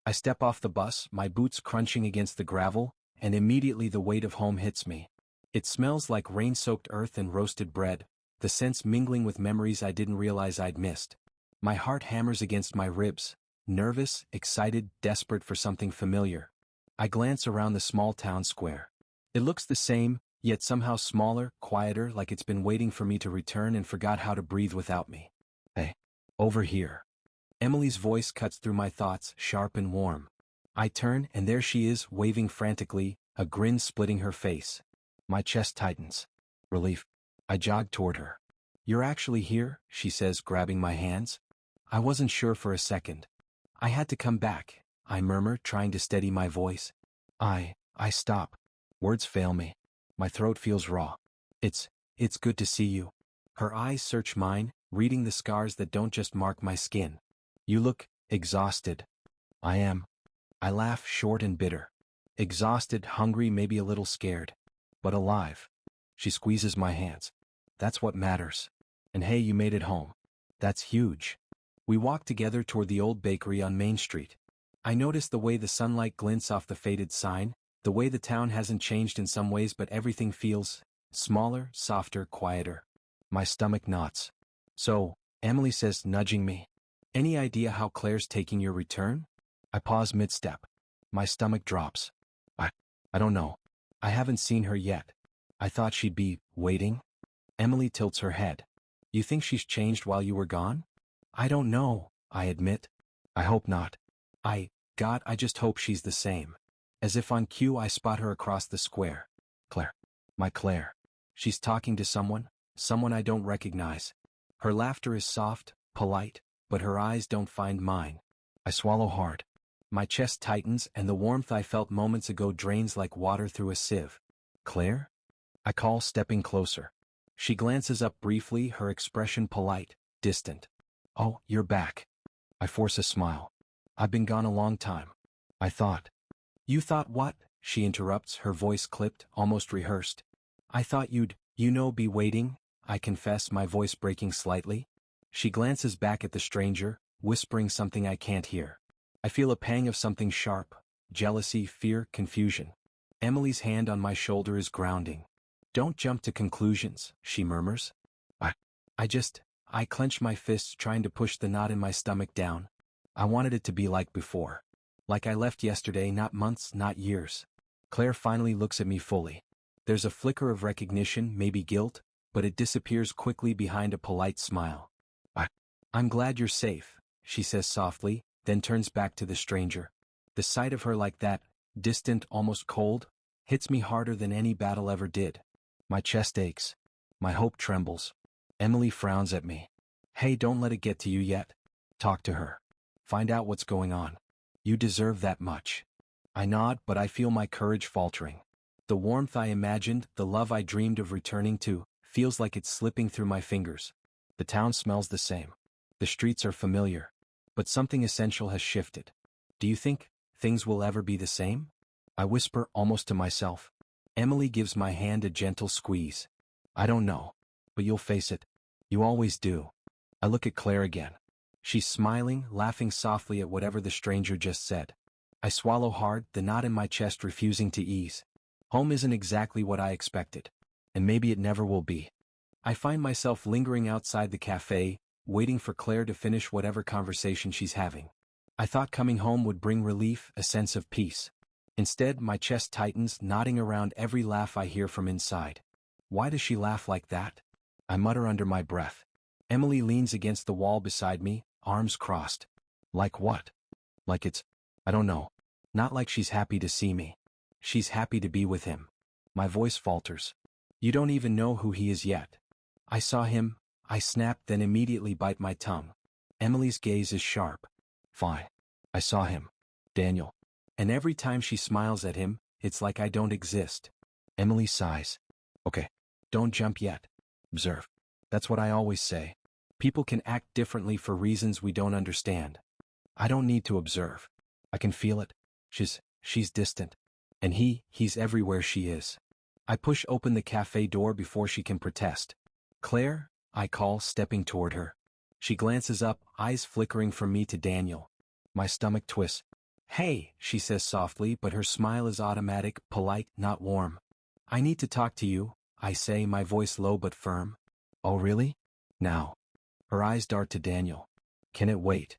I step off the bus, my boots crunching against the gravel, and immediately the weight of home hits me. It smells like rain-soaked earth and roasted bread, the scents mingling with memories I didn't realize I'd missed. My heart hammers against my ribs, nervous, excited, desperate for something familiar. I glance around the small town square. It looks the same, yet somehow smaller, quieter, like it's been waiting for me to return and forgot how to breathe without me. Hey, over here. Emily's voice cuts through my thoughts, sharp and warm. I turn, and there she is, waving frantically, a grin splitting her face. My chest tightens. Relief. I jog toward her. You're actually here, she says, grabbing my hands. I wasn't sure for a second. I had to come back, I murmur, trying to steady my voice. I stop. Words fail me. My throat feels raw. It's good to see you. Her eyes search mine, reading the scars that don't just mark my skin. You look exhausted. I am. I laugh, short and bitter. Exhausted, hungry, maybe a little scared. But alive. She squeezes my hands. That's what matters. And hey, you made it home. That's huge. We walk together toward the old bakery on Main Street. I notice the way the sunlight glints off the faded sign, the way the town hasn't changed in some ways but everything feels smaller, softer, quieter. My stomach knots. So, Emily says, nudging me. Any idea how Claire's taking your return? I pause mid-step. My stomach drops. I don't know. I haven't seen her yet. I thought she'd be waiting. Emily tilts her head. You think she's changed while you were gone? I don't know, I admit. I hope not. God, I just hope she's the same. As if on cue, I spot her across the square. Claire. My Claire. She's talking to someone I don't recognize. Her laughter is soft, polite, but her eyes don't find mine. I swallow hard. My chest tightens and the warmth I felt moments ago drains like water through a sieve. Claire? I call, stepping closer. She glances up briefly, her expression polite, distant. Oh, you're back. I force a smile. I've been gone a long time. I thought. You thought what? She interrupts, her voice clipped, almost rehearsed. I thought you'd, be waiting, I confess, my voice breaking slightly. She glances back at the stranger, whispering something I can't hear. I feel a pang of something sharp, jealousy, fear, confusion. Emily's hand on my shoulder is grounding. Don't jump to conclusions, she murmurs. I clench my fists, trying to push the knot in my stomach down. I wanted it to be like before. Like I left yesterday, not months, not years. Claire finally looks at me fully. There's a flicker of recognition, maybe guilt, but it disappears quickly behind a polite smile. I'm glad you're safe, she says softly, then turns back to the stranger. The sight of her like that, distant, almost cold, hits me harder than any battle ever did. My chest aches. My hope trembles. Emily frowns at me. Hey, don't let it get to you yet. Talk to her. Find out what's going on. You deserve that much. I nod, but I feel my courage faltering. The warmth I imagined, the love I dreamed of returning to, feels like it's slipping through my fingers. The town smells the same. The streets are familiar. But something essential has shifted. Do you think things will ever be the same? I whisper, almost to myself. Emily gives my hand a gentle squeeze. I don't know. But you'll face it. You always do. I look at Claire again. She's smiling, laughing softly at whatever the stranger just said. I swallow hard, the knot in my chest refusing to ease. Home isn't exactly what I expected. And maybe it never will be. I find myself lingering outside the cafe, waiting for Claire to finish whatever conversation she's having. I thought coming home would bring relief, a sense of peace. Instead, my chest tightens, knotting around every laugh I hear from inside. Why does she laugh like that? I mutter under my breath. Emily leans against the wall beside me, arms crossed. Like what? Like I don't know. Not like she's happy to see me. She's happy to be with him. My voice falters. You don't even know who he is yet. I saw him, I snap, then immediately bite my tongue. Emily's gaze is sharp. Fine. I saw him. Daniel. And every time she smiles at him, it's like I don't exist. Emily sighs. Okay. Don't jump yet. Observe. That's what I always say. People can act differently for reasons we don't understand. I don't need to observe. I can feel it. She's distant. And he's everywhere she is. I push open the cafe door before she can protest. Claire, I call, stepping toward her. She glances up, eyes flickering from me to Daniel. My stomach twists. Hey, she says softly, but her smile is automatic, polite, not warm. I need to talk to you, I say, my voice low but firm. Oh really? Now. Her eyes dart to Daniel. Can it wait?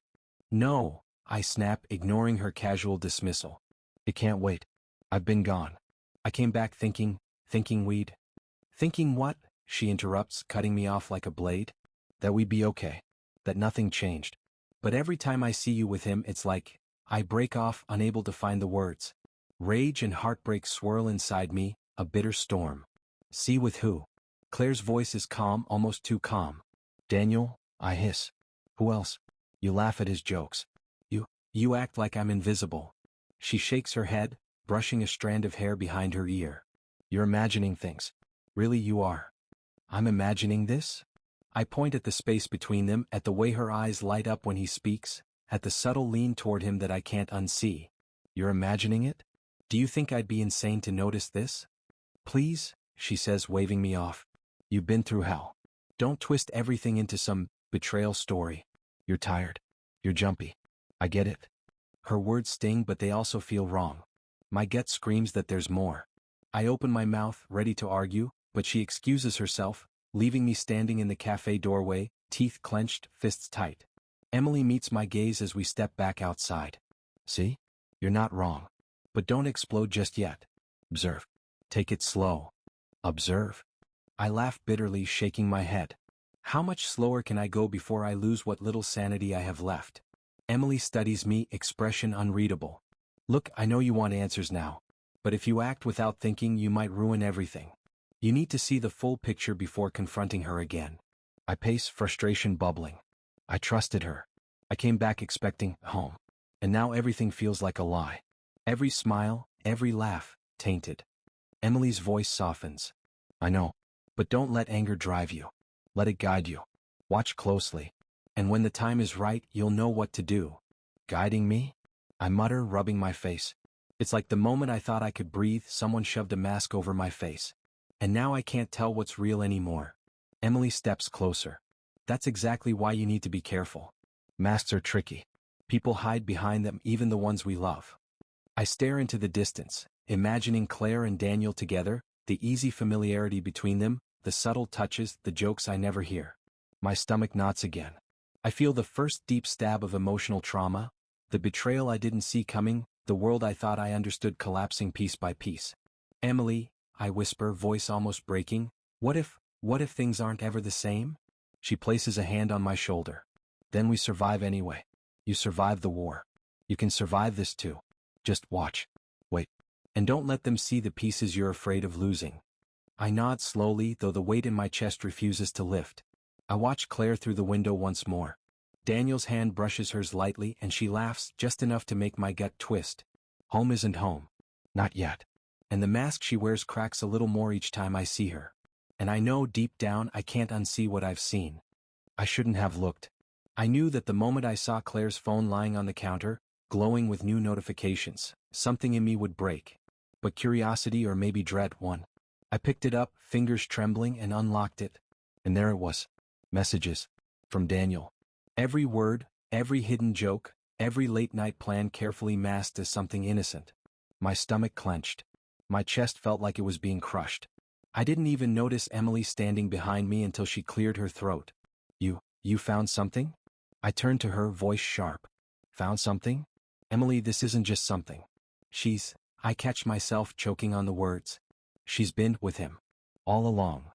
No, I snap, ignoring her casual dismissal. It can't wait. I've been gone. I came back thinking we'd. Thinking what? She interrupts, cutting me off like a blade. That we'd be okay. That nothing changed. But every time I see you with him, it's like, I break off, unable to find the words. Rage and heartbreak swirl inside me, a bitter storm. See with who? Claire's voice is calm, almost too calm. Daniel, I hiss. Who else? You laugh at his jokes. You act like I'm invisible. She shakes her head, brushing a strand of hair behind her ear. You're imagining things. Really you are. I'm imagining this? I point at the space between them, at the way her eyes light up when he speaks, at the subtle lean toward him that I can't unsee. You're imagining it? Do you think I'd be insane to notice this? Please, she says, waving me off. You've been through hell. Don't twist everything into some betrayal story. You're tired. You're jumpy. I get it. Her words sting, but they also feel wrong. My gut screams that there's more. I open my mouth, ready to argue, but she excuses herself, leaving me standing in the cafe doorway, teeth clenched, fists tight. Emily meets my gaze as we step back outside. See? You're not wrong. But don't explode just yet. Observe. Take it slow. Observe. I laugh bitterly, shaking my head. How much slower can I go before I lose what little sanity I have left? Emily studies me, expression unreadable. Look, I know you want answers now. But if you act without thinking, you might ruin everything. You need to see the full picture before confronting her again. I pace, frustration bubbling. I trusted her. I came back expecting home. And now everything feels like a lie. Every smile, every laugh, tainted. Emily's voice softens. I know. But don't let anger drive you. Let it guide you. Watch closely. And when the time is right, you'll know what to do. Guiding me? I mutter, rubbing my face. It's like the moment I thought I could breathe, someone shoved a mask over my face. And now I can't tell what's real anymore. Emily steps closer. That's exactly why you need to be careful. Masks are tricky. People hide behind them, even the ones we love. I stare into the distance, imagining Claire and Daniel together, the easy familiarity between them, the subtle touches, the jokes I never hear. My stomach knots again. I feel the first deep stab of emotional trauma, the betrayal I didn't see coming, the world I thought I understood collapsing piece by piece. Emily, I whisper, voice almost breaking, what if things aren't ever the same? She places a hand on my shoulder. Then we survive anyway. You survived the war. You can survive this too. Just watch. Wait. And don't let them see the pieces you're afraid of losing. I nod slowly, though the weight in my chest refuses to lift. I watch Claire through the window once more. Daniel's hand brushes hers lightly and she laughs, just enough to make my gut twist. Home isn't home. Not yet. And the mask she wears cracks a little more each time I see her. And I know deep down I can't unsee what I've seen. I shouldn't have looked. I knew that the moment I saw Claire's phone lying on the counter, glowing with new notifications, something in me would break. But curiosity, or maybe dread, won. I picked it up, fingers trembling, and unlocked it. And there it was. Messages. From Daniel. Every word, every hidden joke, every late-night plan carefully masked as something innocent. My stomach clenched. My chest felt like it was being crushed. I didn't even notice Emily standing behind me until she cleared her throat. You found something? I turned to her, voice sharp. Found something? Emily, this isn't just something. I catch myself choking on the words. She's been with him. All along.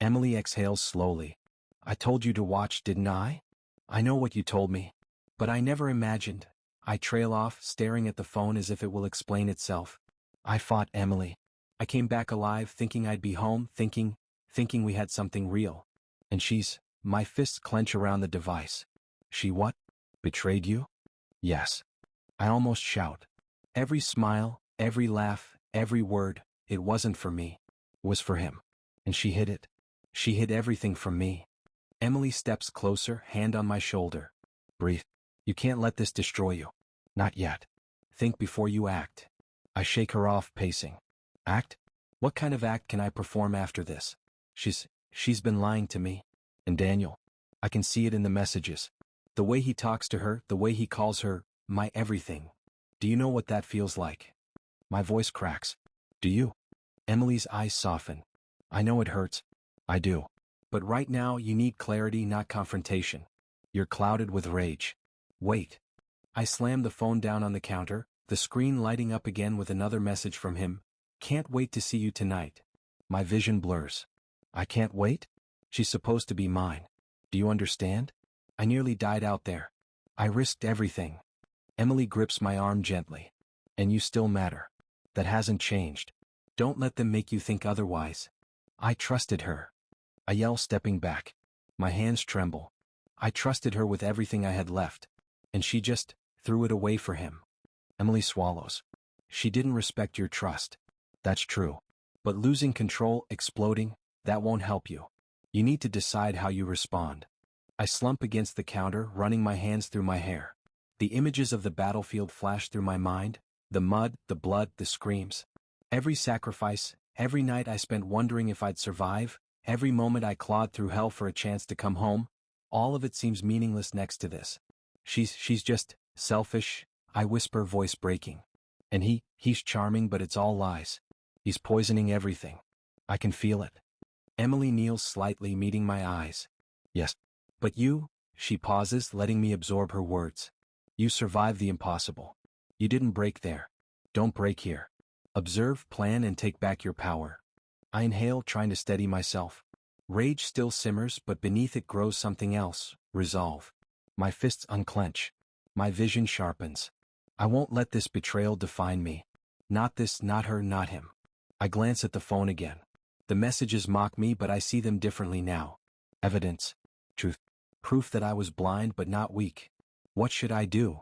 Emily exhales slowly. I told you to watch, didn't I? I know what you told me. But I never imagined. I trail off, staring at the phone as if it will explain itself. I fought Emily. I came back alive, thinking I'd be home, thinking we had something real. And my fists clench around the device. She what? Betrayed you? Yes. I almost shout. Every smile, every laugh, every word, it wasn't for me. It was for him. And she hid it. She hid everything from me. Emily steps closer, hand on my shoulder. Breathe. You can't let this destroy you. Not yet. Think before you act. I shake her off, pacing. Act? What kind of act can I perform after this? She's been lying to me. And Daniel. I can see it in the messages. The way he talks to her, the way he calls her, my everything. Do you know what that feels like? My voice cracks. Do you? Emily's eyes soften. I know it hurts. I do. But right now you need clarity, not confrontation. You're clouded with rage. Wait. I slam the phone down on the counter, the screen lighting up again with another message from him. Can't wait to see you tonight. My vision blurs. I can't wait? She's supposed to be mine. Do you understand? I nearly died out there. I risked everything. Emily grips my arm gently. And you still matter. That hasn't changed. Don't let them make you think otherwise. I trusted her. I yell, stepping back. My hands tremble. I trusted her with everything I had left. And she just threw it away for him. Emily swallows. She didn't respect your trust. That's true. But losing control, exploding, that won't help you. You need to decide how you respond. I slump against the counter, running my hands through my hair. The images of the battlefield flash through my mind, the mud, the blood, the screams. Every sacrifice, every night I spent wondering if I'd survive, every moment I clawed through hell for a chance to come home, all of it seems meaningless next to this. She's just selfish, I whisper, voice breaking. And he's charming, but it's all lies. He's poisoning everything. I can feel it. Emily kneels slightly, meeting my eyes. Yes. But you, she pauses, letting me absorb her words. You survived the impossible. You didn't break there. Don't break here. Observe, plan, and take back your power. I inhale, trying to steady myself. Rage still simmers, but beneath it grows something else, resolve. My fists unclench. My vision sharpens. I won't let this betrayal define me. Not this, not her, not him. I glance at the phone again. The messages mock me, but I see them differently now. Evidence. Truth. Proof that I was blind but not weak. What should I do?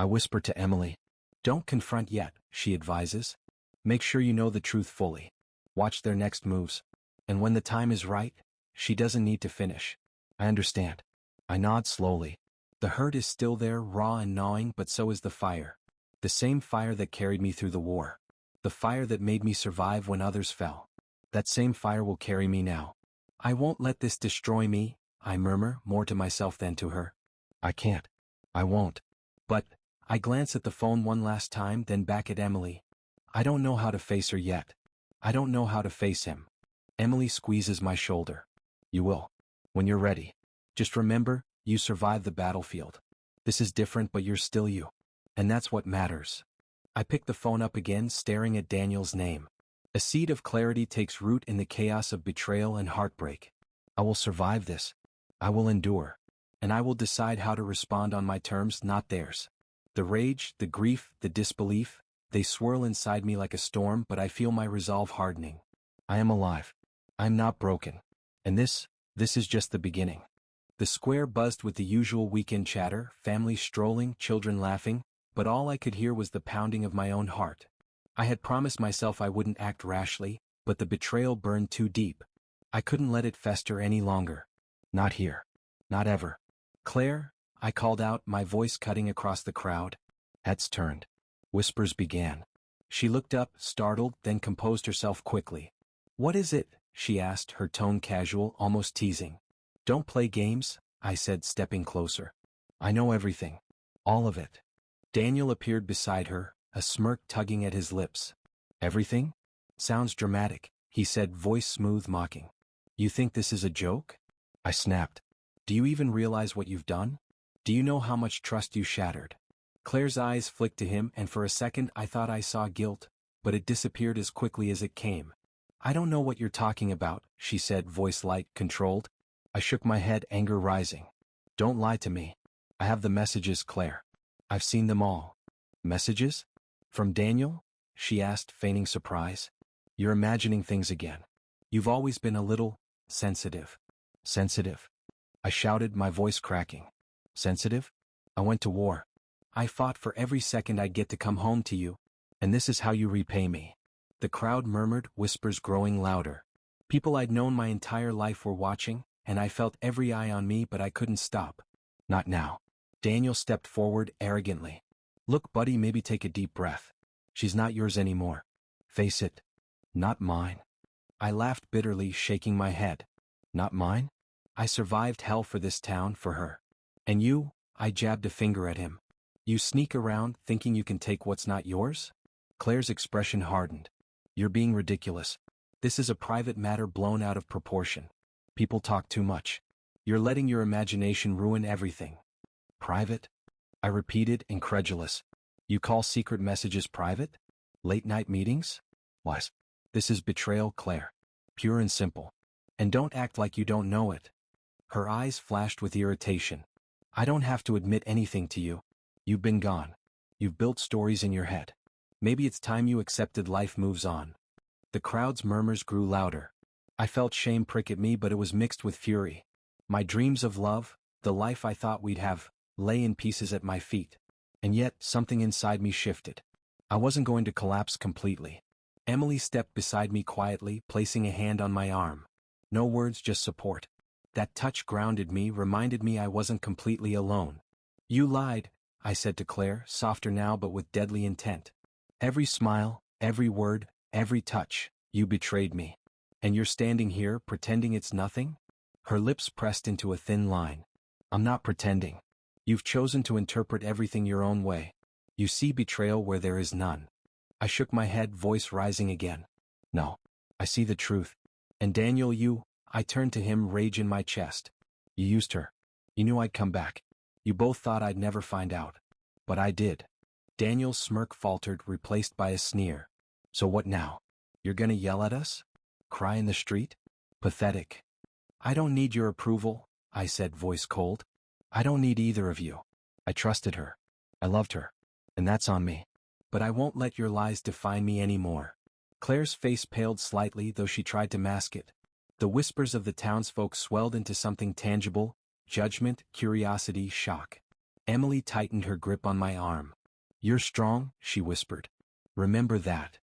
I whisper to Emily. Don't confront yet, she advises. Make sure you know the truth fully. Watch their next moves. And when the time is right, she doesn't need to finish. I understand. I nod slowly. The hurt is still there, raw and gnawing, but so is the fire. The same fire that carried me through the war. The fire that made me survive when others fell. That same fire will carry me now. I won't let this destroy me, I murmur, more to myself than to her. I can't. I won't. But, I glance at the phone one last time, then back at Emily. I don't know how to face her yet. I don't know how to face him. Emily squeezes my shoulder. You will. When you're ready. Just remember, you survived the battlefield. This is different, but you're still you. And that's what matters. I pick the phone up again, staring at Daniel's name. A seed of clarity takes root in the chaos of betrayal and heartbreak. I will survive this. I will endure. And I will decide how to respond on my terms, not theirs. The rage, the grief, the disbelief, they swirl inside me like a storm, but I feel my resolve hardening. I am alive. I am not broken. And this is just the beginning. The square buzzed with the usual weekend chatter, families strolling, children laughing, but all I could hear was the pounding of my own heart. I had promised myself I wouldn't act rashly, but the betrayal burned too deep. I couldn't let it fester any longer. Not here. Not ever. Claire, I called out, my voice cutting across the crowd. Heads turned. Whispers began. She looked up, startled, then composed herself quickly. What is it? She asked, her tone casual, almost teasing. Don't play games, I said, stepping closer. I know everything. All of it. Daniel appeared beside her, a smirk tugging at his lips. Everything? Sounds dramatic, he said, voice smooth, mocking. You think this is a joke? I snapped. Do you even realize what you've done? Do you know how much trust you shattered? Claire's eyes flicked to him, and for a second I thought I saw guilt, but it disappeared as quickly as it came. I don't know what you're talking about, she said, voice light, controlled. I shook my head, anger rising. Don't lie to me. I have the messages, Claire. I've seen them all. Messages? From Daniel? She asked, feigning surprise. You're imagining things again. You've always been a little sensitive. Sensitive? I shouted, my voice cracking. Sensitive? I went to war. I fought for every second I'd get to come home to you. And this is how you repay me. The crowd murmured, whispers growing louder. People I'd known my entire life were watching, and I felt every eye on me, but I couldn't stop. Not now. Daniel stepped forward arrogantly. Look, buddy, maybe take a deep breath. She's not yours anymore. Face it. Not mine. I laughed bitterly, shaking my head. Not mine? I survived hell for this town, for her. And you? I jabbed a finger at him. You sneak around thinking you can take what's not yours? Claire's expression hardened. You're being ridiculous. This is a private matter blown out of proportion. People talk too much. You're letting your imagination ruin everything. Private? I repeated, incredulous. You call secret messages private? Late-night meetings? What? This is betrayal, Claire. Pure and simple. And don't act like you don't know it. Her eyes flashed with irritation. I don't have to admit anything to you. You've been gone. You've built stories in your head. Maybe it's time you accepted life moves on. The crowd's murmurs grew louder. I felt shame prick at me, but it was mixed with fury. My dreams of love, the life I thought we'd have, lay in pieces at my feet. And yet, something inside me shifted. I wasn't going to collapse completely. Emily stepped beside me quietly, placing a hand on my arm. No words, just support. That touch grounded me, reminded me I wasn't completely alone. You lied, I said to Claire, softer now but with deadly intent. Every smile, every word, every touch, you betrayed me. And you're standing here, pretending it's nothing? Her lips pressed into a thin line. I'm not pretending. You've chosen to interpret everything your own way. You see betrayal where there is none. I shook my head, voice rising again. No. I see the truth. And Daniel, I turned to him, rage in my chest. You used her. You knew I'd come back. You both thought I'd never find out. But I did. Daniel's smirk faltered, replaced by a sneer. So what now? You're gonna yell at us? Cry in the street? Pathetic. I don't need your approval, I said, voice cold. I don't need either of you. I trusted her. I loved her. And that's on me. But I won't let your lies define me anymore. Claire's face paled slightly, though she tried to mask it. The whispers of the townsfolk swelled into something tangible: judgment, curiosity, shock. Emily tightened her grip on my arm. You're strong, she whispered. Remember that.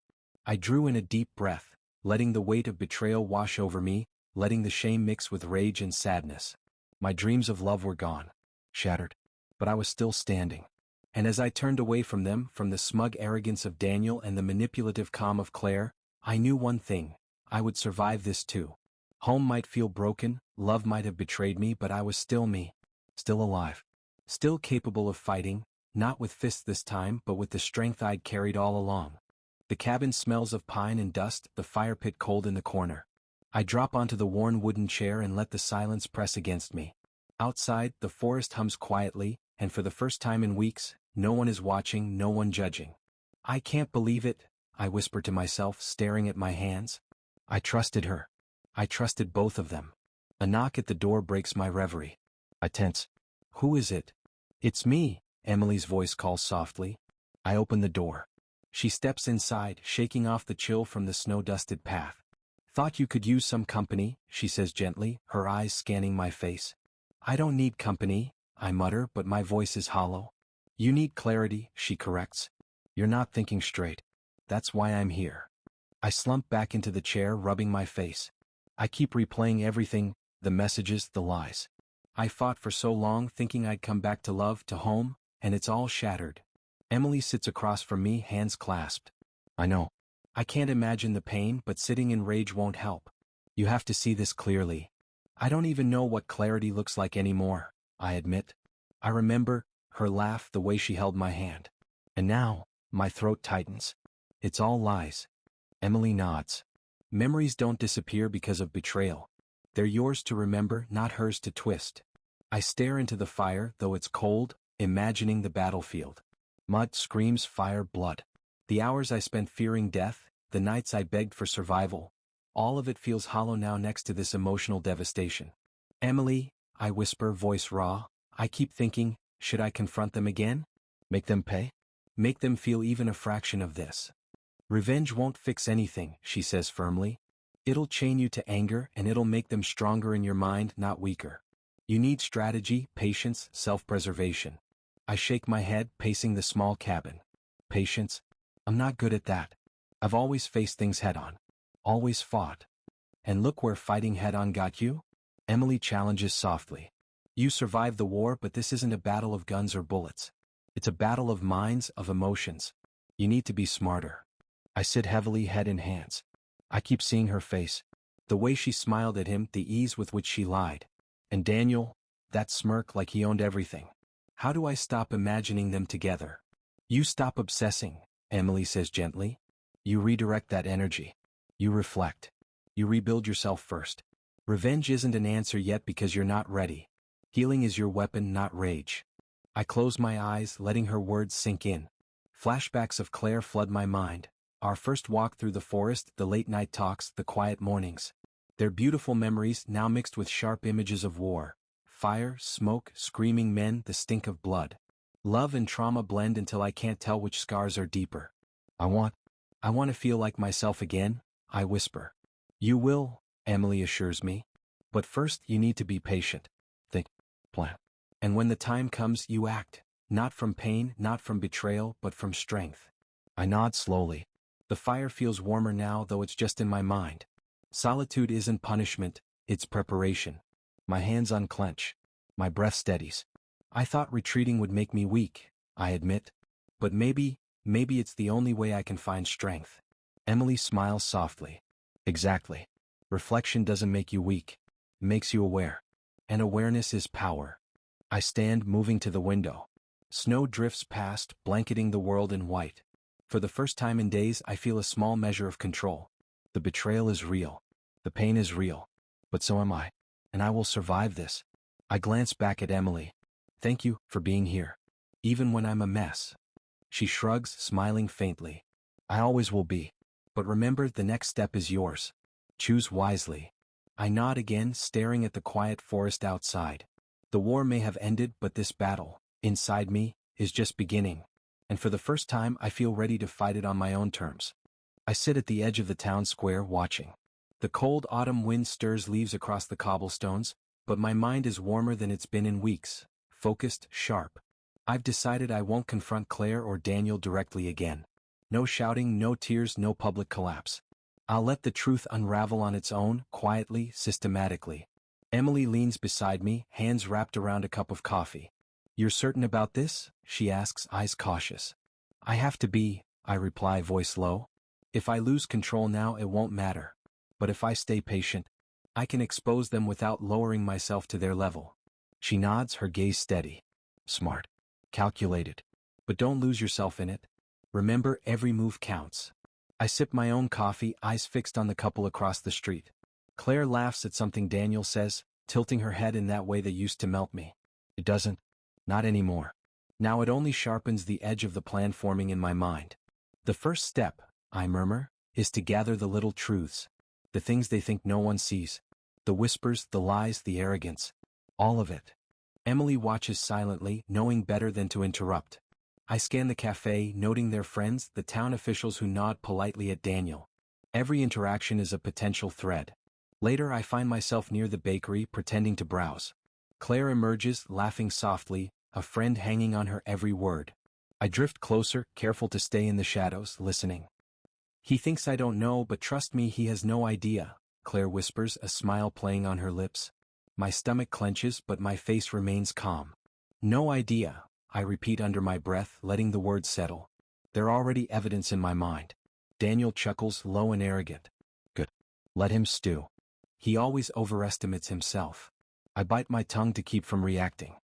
I drew in a deep breath, letting the weight of betrayal wash over me, letting the shame mix with rage and sadness. My dreams of love were gone, shattered. But I was still standing. And as I turned away from them, from the smug arrogance of Daniel and the manipulative calm of Claire, I knew one thing: I would survive this too. Home might feel broken, love might have betrayed me, but I was still me. Still alive. Still capable of fighting, not with fists this time, but with the strength I'd carried all along. The cabin smells of pine and dust, the fire pit cold in the corner. I drop onto the worn wooden chair and let the silence press against me. Outside, the forest hums quietly, and for the first time in weeks, no one is watching, no one judging. I can't believe it, I whisper to myself, staring at my hands. I trusted her. I trusted both of them. A knock at the door breaks my reverie. I tense. Who is it? It's me, Emily's voice calls softly. I open the door. She steps inside, shaking off the chill from the snow-dusted path. Thought you could use some company, she says gently, her eyes scanning my face. I don't need company, I mutter, but my voice is hollow. You need clarity, she corrects. You're not thinking straight. That's why I'm here. I slump back into the chair, rubbing my face. I keep replaying everything, the messages, the lies. I fought for so long thinking I'd come back to love, to home, and it's all shattered. Emily sits across from me, hands clasped. I know. I can't imagine the pain, but sitting in rage won't help. You have to see this clearly. I don't even know what clarity looks like anymore, I admit. I remember her laugh, the way she held my hand. And now, my throat tightens. It's all lies. Emily nods. Memories don't disappear because of betrayal. They're yours to remember, not hers to twist. I stare into the fire, though it's cold, imagining the battlefield. Mud, screams, fire, blood. The hours I spent fearing death, the nights I begged for survival. All of it feels hollow now next to this emotional devastation. Emily, I whisper, voice raw. I keep thinking, should I confront them again? Make them pay? Make them feel even a fraction of this. Revenge won't fix anything, she says firmly. It'll chain you to anger, and it'll make them stronger in your mind, not weaker. You need strategy, patience, self-preservation. I shake my head, pacing the small cabin. Patience? I'm not good at that. I've always faced things head-on. Always fought. And look where fighting head-on got you? Emily challenges softly. You survived the war, but this isn't a battle of guns or bullets. It's a battle of minds, of emotions. You need to be smarter. I sit heavily, head in hands. I keep seeing her face. The way she smiled at him, the ease with which she lied. And Daniel, that smirk like he owned everything. How do I stop imagining them together? You stop obsessing, Emily says gently. You redirect that energy. You reflect. You rebuild yourself first. Revenge isn't an answer yet because you're not ready. Healing is your weapon, not rage. I close my eyes, letting her words sink in. Flashbacks of Claire flood my mind. Our first walk through the forest, the late-night talks, the quiet mornings. They're beautiful memories now mixed with sharp images of war. Fire, smoke, screaming men, the stink of blood. Love and trauma blend until I can't tell which scars are deeper. I want to feel like myself again, I whisper. You will, Emily assures me. But first you need to be patient. Think. Plan. And when the time comes, you act. Not from pain, not from betrayal, but from strength. I nod slowly. The fire feels warmer now, though it's just in my mind. Solitude isn't punishment, it's preparation. My hands unclench. My breath steadies. I thought retreating would make me weak, I admit. But maybe it's the only way I can find strength. Emily smiles softly. Exactly. Reflection doesn't make you weak. It makes you aware. And awareness is power. I stand, moving to the window. Snow drifts past, blanketing the world in white. For the first time in days, I feel a small measure of control. The betrayal is real. The pain is real. But so am I. And I will survive this. I glance back at Emily. Thank you for being here. Even when I'm a mess. She shrugs, smiling faintly. I always will be. But remember, the next step is yours. Choose wisely. I nod again, staring at the quiet forest outside. The war may have ended, but this battle, inside me, is just beginning. And for the first time, I feel ready to fight it on my own terms. I sit at the edge of the town square, watching. The cold autumn wind stirs leaves across the cobblestones, but my mind is warmer than it's been in weeks. Focused, sharp. I've decided I won't confront Claire or Daniel directly again. No shouting, no tears, no public collapse. I'll let the truth unravel on its own, quietly, systematically. Emily leans beside me, hands wrapped around a cup of coffee. You're certain about this? She asks, eyes cautious. I have to be, I reply, voice low. If I lose control now, it won't matter. But if I stay patient, I can expose them without lowering myself to their level. She nods, her gaze steady. Smart. Calculated. But don't lose yourself in it. Remember, every move counts. I sip my own coffee, eyes fixed on the couple across the street. Claire laughs at something Daniel says, tilting her head in that way that used to melt me. It doesn't. Not anymore. Now it only sharpens the edge of the plan forming in my mind. The first step, I murmur, is to gather the little truths. The things they think no one sees. The whispers, the lies, the arrogance. All of it. Emily watches silently, knowing better than to interrupt. I scan the cafe, noting their friends, the town officials who nod politely at Daniel. Every interaction is a potential thread. Later I find myself near the bakery, pretending to browse. Claire emerges, laughing softly, a friend hanging on her every word. I drift closer, careful to stay in the shadows, listening. He thinks I don't know, but trust me, he has no idea, Claire whispers, a smile playing on her lips. My stomach clenches, but my face remains calm. No idea, I repeat under my breath, letting the words settle. They're already evidence in my mind. Daniel chuckles, low and arrogant. Good. Let him stew. He always overestimates himself. I bite my tongue to keep from reacting.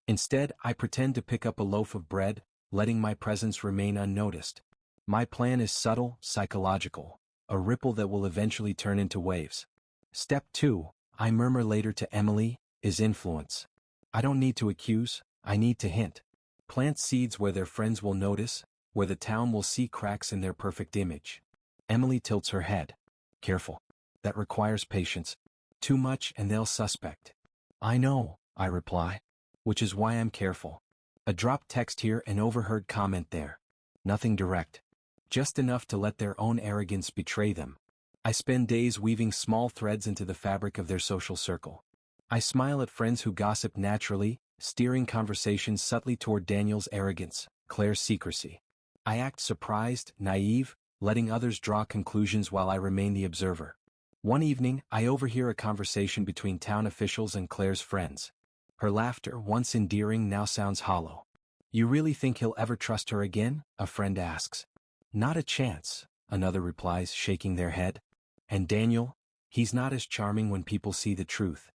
Instead, I pretend to pick up a loaf of bread, letting my presence remain unnoticed. My plan is subtle, psychological, a ripple that will eventually turn into waves. Step 2, I murmur later to Emily, is influence. I don't need to accuse, I need to hint. Plant seeds where their friends will notice, where the town will see cracks in their perfect image. Emily tilts her head. Careful. That requires patience. Too much and they'll suspect. I know, I reply. Which is why I'm careful. A dropped text here, an overheard comment there. Nothing direct. Just enough to let their own arrogance betray them. I spend days weaving small threads into the fabric of their social circle. I smile at friends who gossip naturally, steering conversations subtly toward Daniel's arrogance, Claire's secrecy. I act surprised, naive, letting others draw conclusions while I remain the observer. One evening, I overhear a conversation between town officials and Claire's friends. Her laughter, once endearing, now sounds hollow. You really think he'll ever trust her again? A friend asks. Not a chance, another replies, shaking their head. And Daniel? He's not as charming when people see the truth.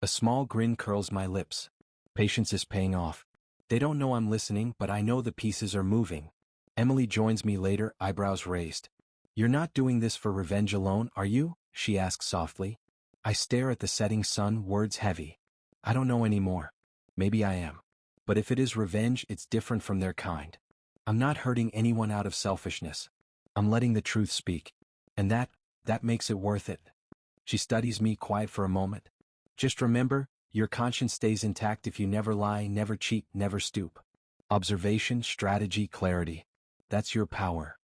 A small grin curls my lips. Patience is paying off. They don't know I'm listening, but I know the pieces are moving. Emily joins me later, eyebrows raised. You're not doing this for revenge alone, are you? She asks softly. I stare at the setting sun, words heavy. I don't know anymore. Maybe I am. But if it is revenge, it's different from their kind. I'm not hurting anyone out of selfishness. I'm letting the truth speak. And that makes it worth it. She studies me, quiet for a moment. Just remember, your conscience stays intact if you never lie, never cheat, never stoop. Observation, strategy, clarity. That's your power.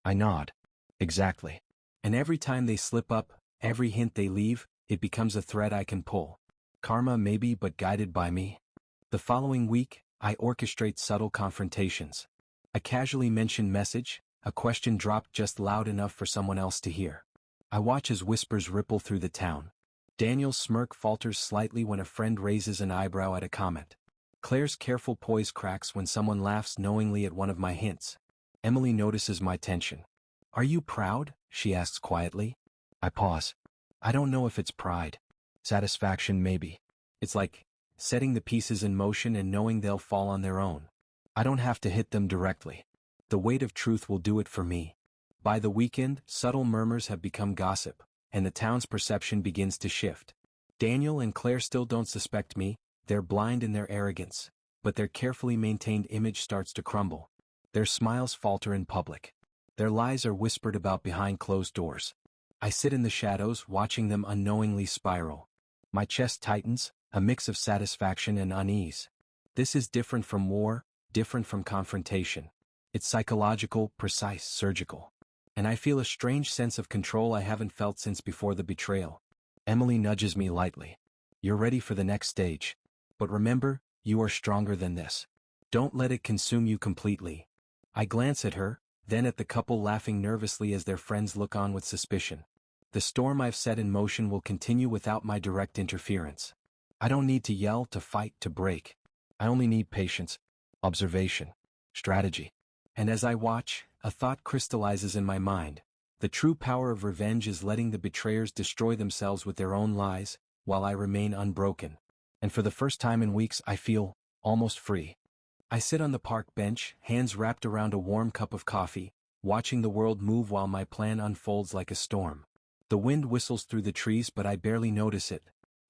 I nod. Exactly. And every time they slip up, every hint they leave, it becomes a thread I can pull. Karma maybe, but guided by me. The following week, I orchestrate subtle confrontations. A casually mentioned message, a question dropped just loud enough for someone else to hear. I watch as whispers ripple through the town. Daniel's smirk falters slightly when a friend raises an eyebrow at a comment. Claire's careful poise cracks when someone laughs knowingly at one of my hints. Emily notices my tension. Are you proud? She asks quietly. I pause. I don't know if it's pride. Satisfaction maybe. It's like setting the pieces in motion and knowing they'll fall on their own. I don't have to hit them directly. The weight of truth will do it for me. By the weekend, subtle murmurs have become gossip, and the town's perception begins to shift. Daniel and Claire still don't suspect me, they're blind in their arrogance, but their carefully maintained image starts to crumble. Their smiles falter in public. Their lies are whispered about behind closed doors. I sit in the shadows, watching them unknowingly spiral. My chest tightens, a mix of satisfaction and unease. This is different from war, different from confrontation. It's psychological, precise, surgical. And I feel a strange sense of control I haven't felt since before the betrayal. Emily nudges me lightly. You're ready for the next stage. But remember, you are stronger than this. Don't let it consume you completely. I glance at her, then at the couple laughing nervously as their friends look on with suspicion. The storm I've set in motion will continue without my direct interference. I don't need to yell, to fight, to break. I only need patience, observation, strategy. And as I watch, a thought crystallizes in my mind. The true power of revenge is letting the betrayers destroy themselves with their own lies, while I remain unbroken. And for the first time in weeks I feel almost free. I sit on the park bench, hands wrapped around a warm cup of coffee, watching the world move while my plan unfolds like a storm. The wind whistles through the trees, but I barely notice it.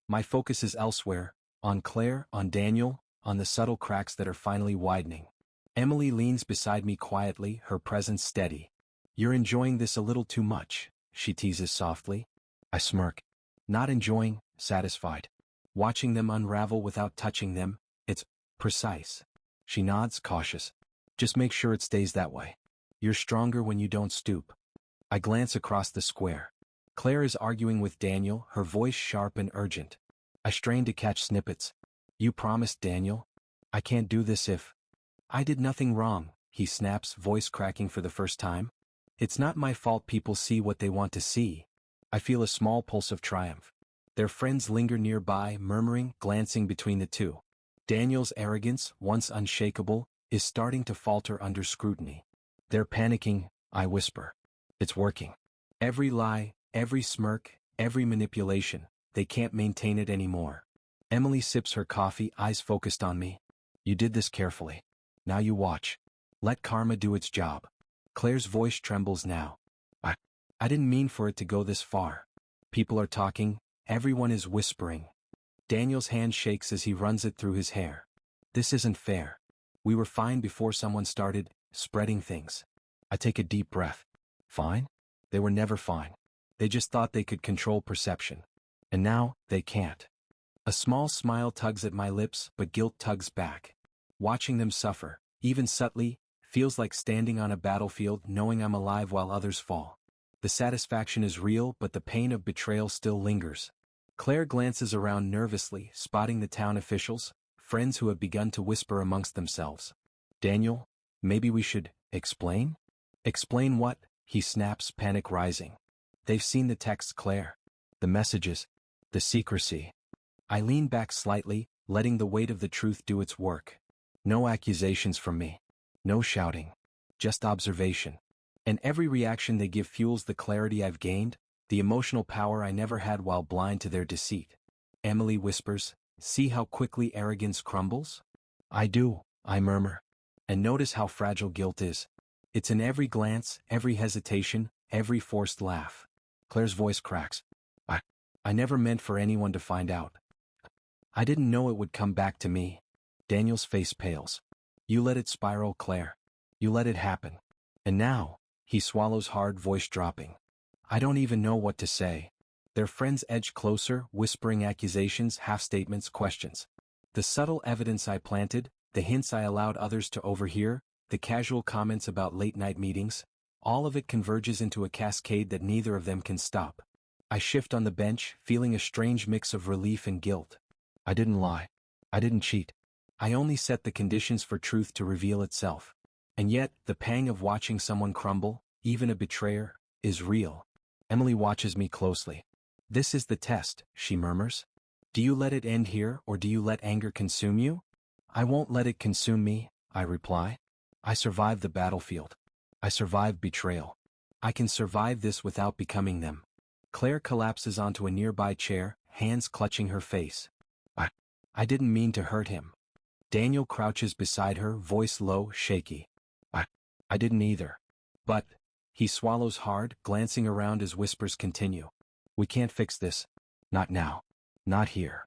My focus is elsewhere, on Claire, on Daniel, on the subtle cracks that are finally widening. Emily leans beside me quietly, her presence steady. You're enjoying this a little too much, she teases softly. I smirk. Not enjoying, satisfied. Watching them unravel without touching them, it's precise. She nods, cautious. Just make sure it stays that way. You're stronger when you don't stoop. I glance across the square. Claire is arguing with Daniel, her voice sharp and urgent. I strain to catch snippets. You promised, Daniel. I can't do this if... I did nothing wrong, he snaps, voice cracking for the first time. It's not my fault people see what they want to see. I feel a small pulse of triumph. Their friends linger nearby, murmuring, glancing between the two. Daniel's arrogance, once unshakable, is starting to falter under scrutiny. They're panicking, I whisper. It's working. Every lie, every smirk, every manipulation, they can't maintain it anymore. Emily sips her coffee, eyes focused on me. You did this carefully. Now you watch. Let karma do its job. Claire's voice trembles now. I didn't mean for it to go this far. People are talking, everyone is whispering. Daniel's hand shakes as he runs it through his hair. This isn't fair. We were fine before someone started spreading things. I take a deep breath. Fine? They were never fine. They just thought they could control perception. And now, they can't. A small smile tugs at my lips, but guilt tugs back. Watching them suffer, even subtly, feels like standing on a battlefield knowing I'm alive while others fall. The satisfaction is real, but the pain of betrayal still lingers. Claire glances around nervously, spotting the town officials, friends who have begun to whisper amongst themselves. Daniel, maybe we should explain? Explain what? He snaps, panic rising. They've seen the texts, Claire. The messages. The secrecy. I lean back slightly, letting the weight of the truth do its work. No accusations from me. No shouting. Just observation. And every reaction they give fuels the clarity I've gained, the emotional power I never had while blind to their deceit. Emily whispers, see how quickly arrogance crumbles? I do. I murmur. And notice how fragile guilt is. It's in every glance, every hesitation, every forced laugh. Claire's voice cracks. I never meant for anyone to find out. I didn't know it would come back to me. Daniel's face pales. You let it spiral, Claire. You let it happen. And now, he swallows hard, voice dropping. I don't even know what to say. Their friends edge closer, whispering accusations, half-statements, questions. The subtle evidence I planted, the hints I allowed others to overhear, the casual comments about late-night meetings, all of it converges into a cascade that neither of them can stop. I shift on the bench, feeling a strange mix of relief and guilt. I didn't lie. I didn't cheat. I only set the conditions for truth to reveal itself. And yet, the pang of watching someone crumble, even a betrayer, is real. Emily watches me closely. This is the test, she murmurs. Do you let it end here, or do you let anger consume you? I won't let it consume me, I reply. I survived the battlefield. I survived betrayal. I can survive this without becoming them. Claire collapses onto a nearby chair, hands clutching her face. I didn't mean to hurt him. Daniel crouches beside her, voice low, shaky. I didn't either. But, he swallows hard, glancing around as whispers continue. We can't fix this. Not now. Not here.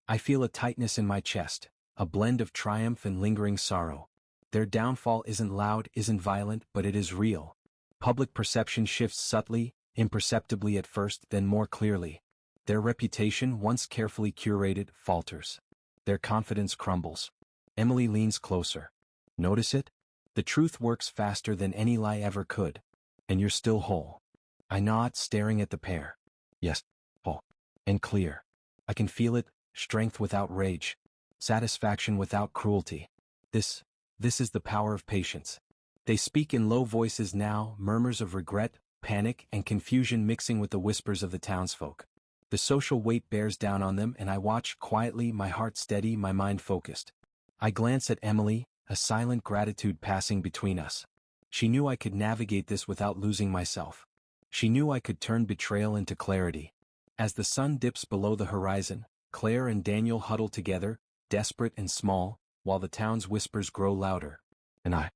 I feel a tightness in my chest, a blend of triumph and lingering sorrow. Their downfall isn't loud, isn't violent, but it is real. Public perception shifts subtly, imperceptibly at first, then more clearly. Their reputation, once carefully curated, falters. Their confidence crumbles. Emily leans closer. Notice it? The truth works faster than any lie ever could. And you're still whole. I nod, staring at the pair. Yes, whole. And clear. I can feel it, strength without rage. Satisfaction without cruelty. This is the power of patience. They speak in low voices now, murmurs of regret, panic, and confusion mixing with the whispers of the townsfolk. The social weight bears down on them, and I watch quietly, my heart steady, my mind focused. I glance at Emily, a silent gratitude passing between us. She knew I could navigate this without losing myself. She knew I could turn betrayal into clarity. As the sun dips below the horizon, Claire and Daniel huddle together, desperate and small, while the town's whispers grow louder. And I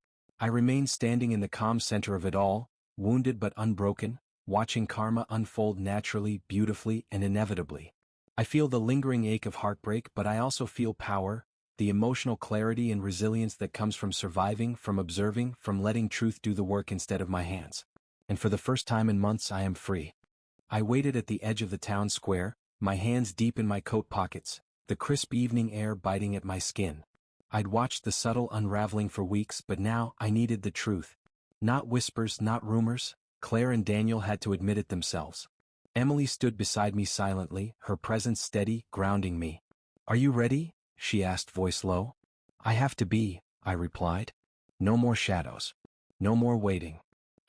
remain standing in the calm center of it all, wounded but unbroken, watching karma unfold naturally, beautifully, and inevitably. I feel the lingering ache of heartbreak, but I also feel power, the emotional clarity and resilience that comes from surviving, from observing, from letting truth do the work instead of my hands. And for the first time in months I am free. I waited at the edge of the town square, my hands deep in my coat pockets, the crisp evening air biting at my skin. I'd watched the subtle unraveling for weeks, but now I needed the truth. Not whispers, not rumors. Claire and Daniel had to admit it themselves. Emily stood beside me silently, her presence steady, grounding me. Are you ready? She asked, voice low. I have to be, I replied. No more shadows. No more waiting.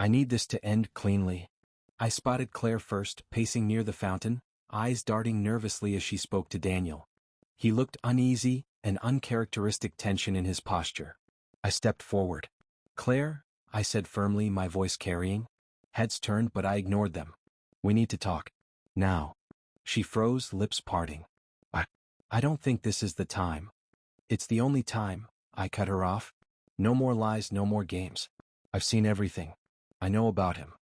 I need this to end cleanly. I spotted Claire first, pacing near the fountain, eyes darting nervously as she spoke to Daniel. He looked uneasy, an uncharacteristic tension in his posture. I stepped forward. Claire, I said firmly, my voice carrying. Heads turned, but I ignored them. We need to talk. Now. She froze, lips parting. I don't think this is the time. It's the only time, I cut her off. No more lies, no more games. I've seen everything. I know about him.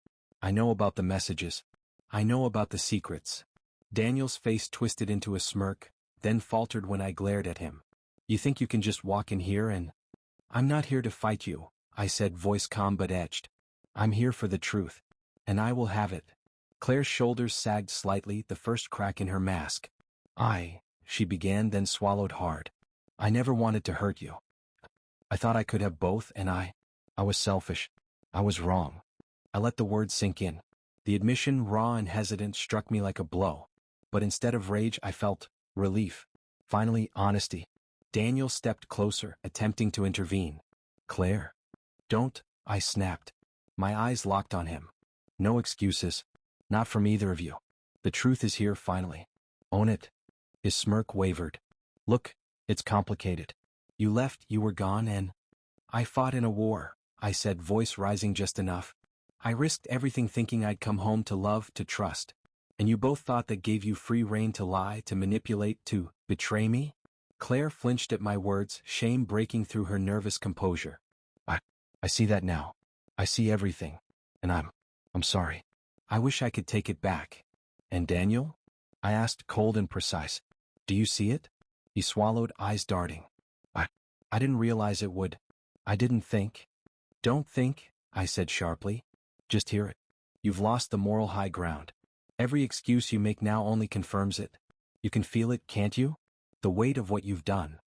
I know about the messages. I know about the secrets. Daniel's face twisted into a smirk, then faltered when I glared at him. You think you can just walk in here and... I'm not here to fight you, I said, voice calm but edged. I'm here for the truth. And I will have it. Claire's shoulders sagged slightly, the first crack in her mask. She began, then swallowed hard. I never wanted to hurt you. I thought I could have both, and I was selfish. I was wrong. I let the words sink in. The admission, raw and hesitant, struck me like a blow. But instead of rage, I felt relief. Finally, honesty. Daniel stepped closer, attempting to intervene. Claire. Don't, I snapped. My eyes locked on him. No excuses. Not from either of you. The truth is here finally. Own it. His smirk wavered. Look, it's complicated. You left, you were gone, and... I fought in a war, I said, voice rising just enough. I risked everything thinking I'd come home to love, to trust. And you both thought that gave you free rein to lie, to manipulate, to betray me? Claire flinched at my words, shame breaking through her nervous composure. I see that now. I see everything. And I'm sorry. I wish I could take it back. And Daniel? I asked, cold and precise. Do you see it? He swallowed, eyes darting. I didn't realize it would. I didn't think. Don't think, I said sharply. Just hear it. You've lost the moral high ground. Every excuse you make now only confirms it. You can feel it, can't you? The weight of what you've done.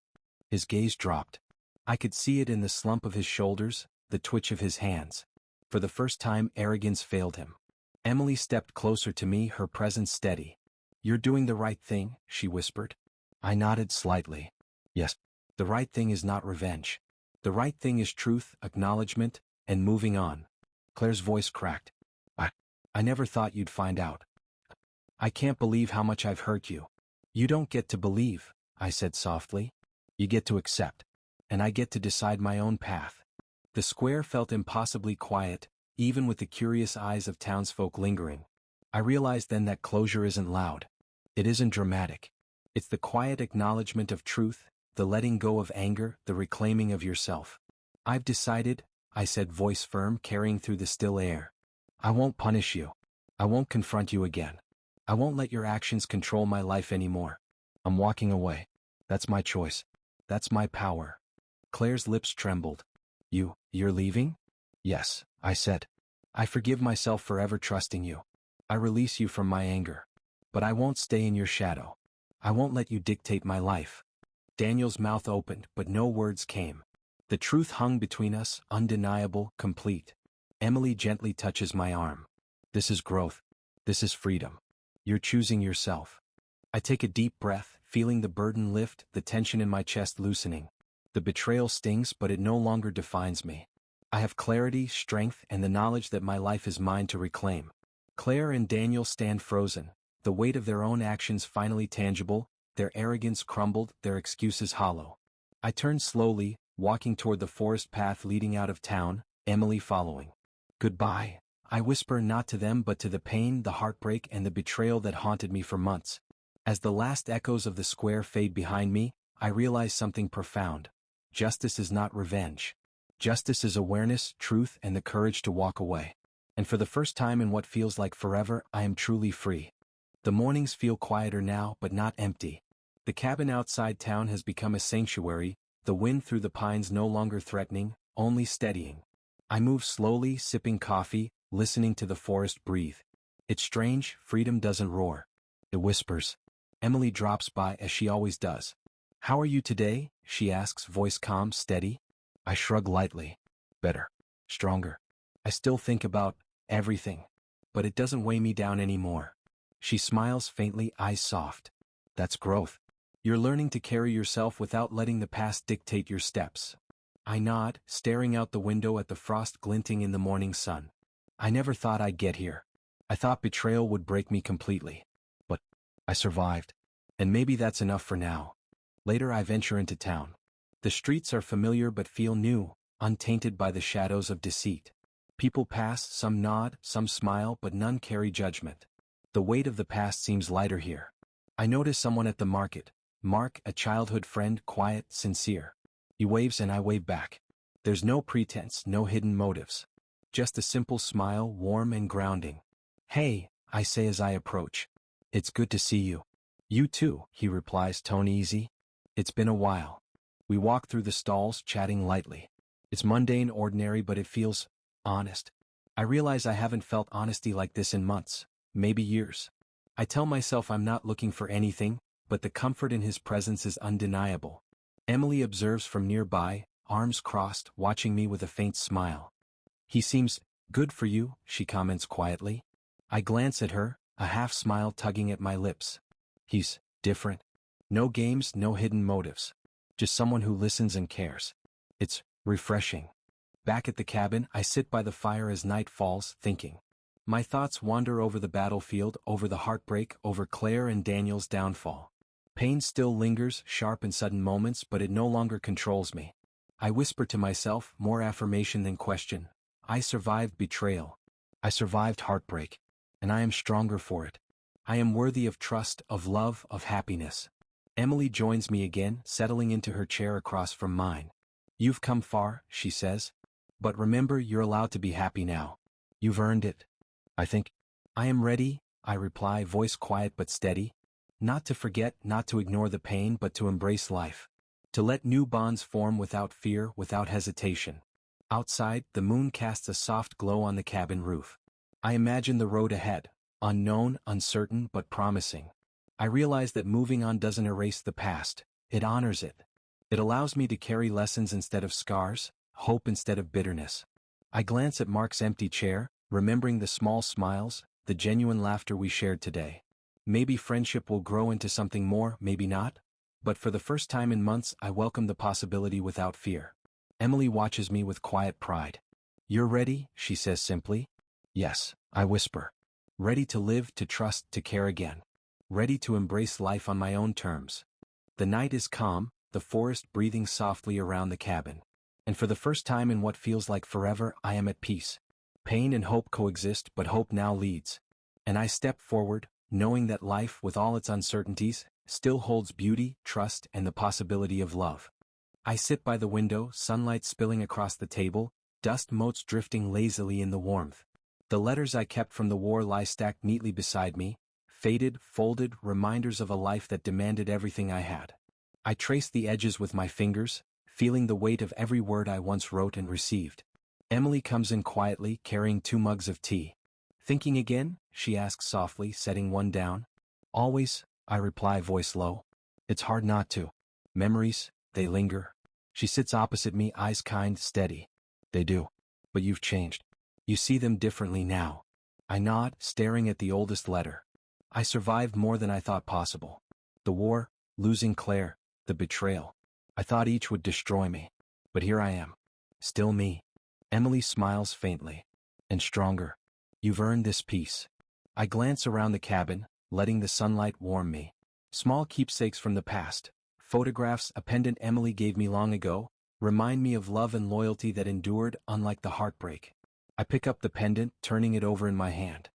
His gaze dropped. I could see it in the slump of his shoulders, the twitch of his hands. For the first time, arrogance failed him. Emily stepped closer to me, her presence steady. You're doing the right thing, she whispered. I nodded slightly. Yes. The right thing is not revenge. The right thing is truth, acknowledgement, and moving on. Claire's voice cracked. I never thought you'd find out. I can't believe how much I've hurt you. You don't get to believe, I said softly. You get to accept. And I get to decide my own path. The square felt impossibly quiet, even with the curious eyes of townsfolk lingering. I realized then that closure isn't loud. It isn't dramatic. It's the quiet acknowledgement of truth, the letting go of anger, the reclaiming of yourself. I've decided, I said, voice firm, carrying through the still air. I won't punish you. I won't confront you again. I won't let your actions control my life anymore. I'm walking away. That's my choice. That's my power. Claire's lips trembled. You're leaving? Yes, I said. I forgive myself for ever trusting you. I release you from my anger. But I won't stay in your shadow. I won't let you dictate my life. Daniel's mouth opened, but no words came. The truth hung between us, undeniable, complete. Emily gently touches my arm. This is growth. This is freedom. You're choosing yourself. I take a deep breath, feeling the burden lift, the tension in my chest loosening. The betrayal stings, but it no longer defines me. I have clarity, strength, and the knowledge that my life is mine to reclaim. Claire and Daniel stand frozen, the weight of their own actions finally tangible, their arrogance crumbled, their excuses hollow. I turn slowly, walking toward the forest path leading out of town, Emily following. Goodbye, I whisper, not to them but to the pain, the heartbreak, and the betrayal that haunted me for months. As the last echoes of the square fade behind me, I realize something profound. Justice is not revenge. Justice is awareness, truth, and the courage to walk away. And for the first time in what feels like forever, I am truly free. The mornings feel quieter now, but not empty. The cabin outside town has become a sanctuary, the wind through the pines no longer threatening, only steadying. I move slowly, sipping coffee, listening to the forest breathe. It's strange, freedom doesn't roar. It whispers. Emily drops by as she always does. How are you today? She asks, voice calm, steady. I shrug lightly. Better. Stronger. I still think about everything. But it doesn't weigh me down anymore. She smiles faintly, eyes soft. That's growth. You're learning to carry yourself without letting the past dictate your steps. I nod, staring out the window at the frost glinting in the morning sun. I never thought I'd get here. I thought betrayal would break me completely. But I survived. And maybe that's enough for now. Later I venture into town. The streets are familiar but feel new, untainted by the shadows of deceit. People pass, some nod, some smile, but none carry judgment. The weight of the past seems lighter here. I notice someone at the market. Mark, a childhood friend, quiet, sincere. He waves and I wave back. There's no pretense, no hidden motives. Just a simple smile, warm and grounding. Hey, I say as I approach. It's good to see you. You too, he replies, tone easy. It's been a while. We walk through the stalls, chatting lightly. It's mundane, ordinary, but it feels honest. I realize I haven't felt honesty like this in months, maybe years. I tell myself I'm not looking for anything, but the comfort in his presence is undeniable. Emily observes from nearby, arms crossed, watching me with a faint smile. He seems good for you, she comments quietly. I glance at her, a half smile tugging at my lips. He's different. No games, no hidden motives. Just someone who listens and cares. It's refreshing. Back at the cabin, I sit by the fire as night falls, thinking. My thoughts wander over the battlefield, over the heartbreak, over Claire and Daniel's downfall. Pain still lingers, sharp in sudden moments, but it no longer controls me. I whisper to myself, more affirmation than question. I survived betrayal. I survived heartbreak. And I am stronger for it. I am worthy of trust, of love, of happiness. Emily joins me again, settling into her chair across from mine. You've come far, she says. But remember, you're allowed to be happy now. You've earned it. I think. I am ready, I reply, voice quiet but steady. Not to forget, not to ignore the pain, but to embrace life. To let new bonds form without fear, without hesitation. Outside, the moon casts a soft glow on the cabin roof. I imagine the road ahead, unknown, uncertain, but promising. I realize that moving on doesn't erase the past, it honors it. It allows me to carry lessons instead of scars, hope instead of bitterness. I glance at Mark's empty chair, remembering the small smiles, the genuine laughter we shared today. Maybe friendship will grow into something more, maybe not. But for the first time in months, I welcome the possibility without fear. Emily watches me with quiet pride. You're ready, she says simply. Yes, I whisper. Ready to live, to trust, to care again. Ready to embrace life on my own terms. The night is calm, the forest breathing softly around the cabin. And for the first time in what feels like forever, I am at peace. Pain and hope coexist, but hope now leads. And I step forward, knowing that life, with all its uncertainties, still holds beauty, trust, and the possibility of love. I sit by the window, sunlight spilling across the table, dust motes drifting lazily in the warmth. The letters I kept from the war lie stacked neatly beside me, faded, folded, reminders of a life that demanded everything I had. I trace the edges with my fingers, feeling the weight of every word I once wrote and received. Emily comes in quietly, carrying 2 mugs of tea. Thinking again? She asks softly, setting one down. Always, I reply, voice low. It's hard not to. Memories, they linger. She sits opposite me, eyes kind, steady. They do. But you've changed. You see them differently now. I nod, staring at the oldest letter. I survived more than I thought possible. The war, losing Claire, the betrayal. I thought each would destroy me. But here I am. Still me. Emily smiles faintly. And stronger. You've earned this peace. I glance around the cabin, letting the sunlight warm me. Small keepsakes from the past, photographs, a pendant Emily gave me long ago, remind me of love and loyalty that endured, unlike the heartbreak. I pick up the pendant, turning it over in my hand.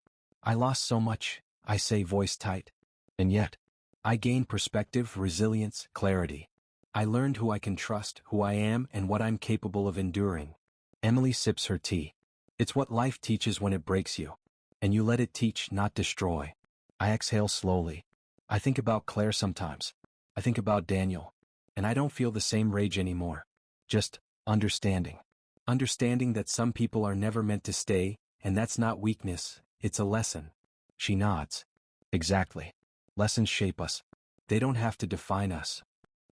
I lost so much, I say, voice tight. And yet, I gained perspective, resilience, clarity. I learned who I can trust, who I am, and what I'm capable of enduring. Emily sips her tea. It's what life teaches when it breaks you. And you let it teach, not destroy. I exhale slowly. I think about Claire sometimes. I think about Daniel. And I don't feel the same rage anymore. Just understanding. Understanding that some people are never meant to stay, and that's not weakness, it's a lesson. She nods. Exactly. Lessons shape us. They don't have to define us.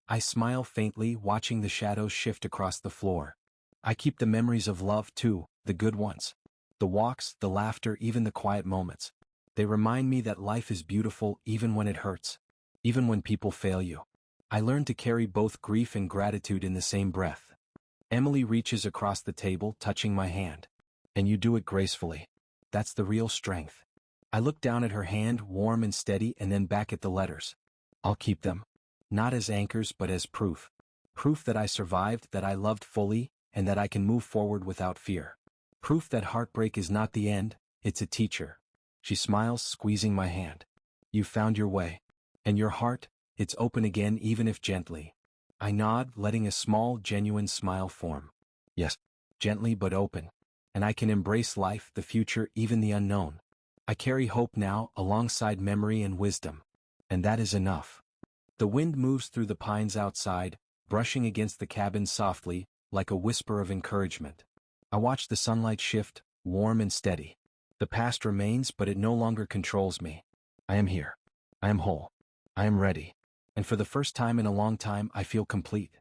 I smile faintly, watching the shadows shift across the floor. I keep the memories of love too, the good ones. The walks, the laughter, even the quiet moments. They remind me that life is beautiful even when it hurts. Even when people fail you. I learn to carry both grief and gratitude in the same breath. Emily reaches across the table, touching my hand. And you do it gracefully. That's the real strength. I look down at her hand, warm and steady, and then back at the letters. I'll keep them. Not as anchors, but as proof. Proof that I survived, that I loved fully, and that I can move forward without fear. Proof that heartbreak is not the end, it's a teacher. She smiles, squeezing my hand. You've found your way. And your heart, it's open again, even if gently. I nod, letting a small, genuine smile form. Yes, gently but open. And I can embrace life, the future, even the unknown. I carry hope now, alongside memory and wisdom. And that is enough. The wind moves through the pines outside, brushing against the cabin softly, like a whisper of encouragement. I watch the sunlight shift, warm and steady. The past remains, but it no longer controls me. I am here. I am whole. I am ready. And for the first time in a long time, I feel complete.